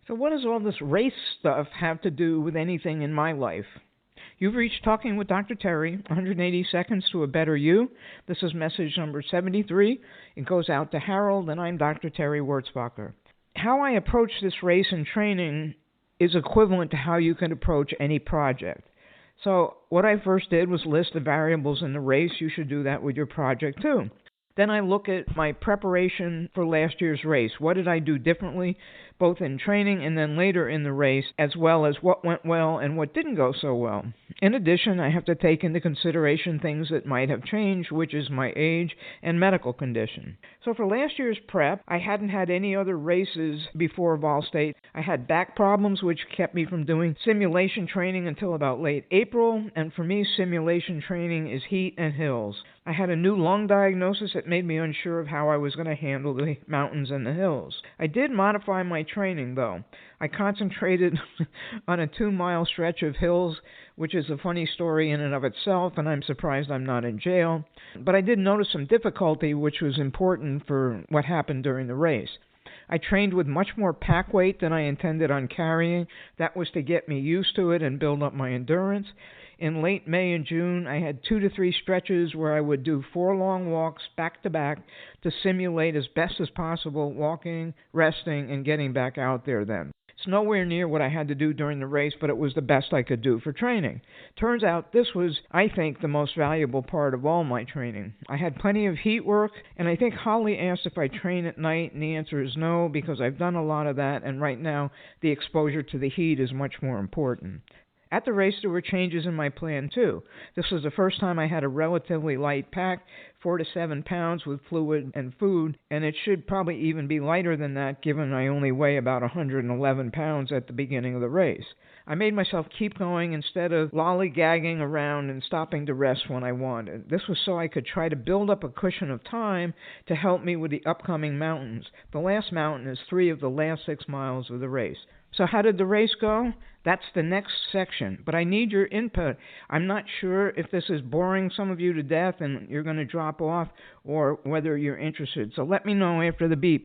So, what does all this race stuff have to do with anything in my life? You've reached Talking with Dr. Terry, 180 Seconds to a Better You. This is message number 73. It goes out to Harold, and I'm Dr. Terry Wurzbacher. How I approach this race and training is equivalent to how you can approach any project. So, what I first did was list the variables in the race. You should do that with your project too. Then I look at my preparation for last year's race. What did I do differently, both in training and then later in the race, as well as what went well and what didn't go so well. In addition, I have to take into consideration things that might have changed, which is my age and medical condition. So for last year's prep, I hadn't had any other races before Vol State. I had back problems, which kept me from doing simulation training until about late April, and for me, simulation training is heat and hills. I had a new lung diagnosis that made me unsure of how I was going to handle the mountains and the hills. I did modify my training, though. I concentrated on a 2-mile stretch of hills, which is a funny story in and of itself, and I'm surprised I'm not in jail. But I did notice some difficulty, which was important for what happened during the race. I trained with much more pack weight than I intended on carrying. That was to get me used to it and build up my endurance. In late May and June, I had 2 to 3 stretches where I would do 4 long walks back to back to simulate as best as possible walking, resting, and getting back out there then. It's nowhere near what I had to do during the race, but it was the best I could do for training. Turns out this was, I think, the most valuable part of all my training. I had plenty of heat work, and I think Holly asked if I train at night, and the answer is no, because I've done a lot of that, and right now the exposure to the heat is much more important. At the race, there were changes in my plan, too. This was the first time I had a relatively light pack, 4 to 7 pounds with fluid and food, and it should probably even be lighter than that given I only weigh about 111 pounds at the beginning of the race. I made myself keep going instead of lollygagging around and stopping to rest when I wanted. This was so I could try to build up a cushion of time to help me with the upcoming mountains. The last mountain is 3 of the last 6 miles of the race. So how did the race go? That's the next section, but I need your input. I'm not sure if this is boring some of you to death and you're going to drop off or whether you're interested. So let me know after the beep.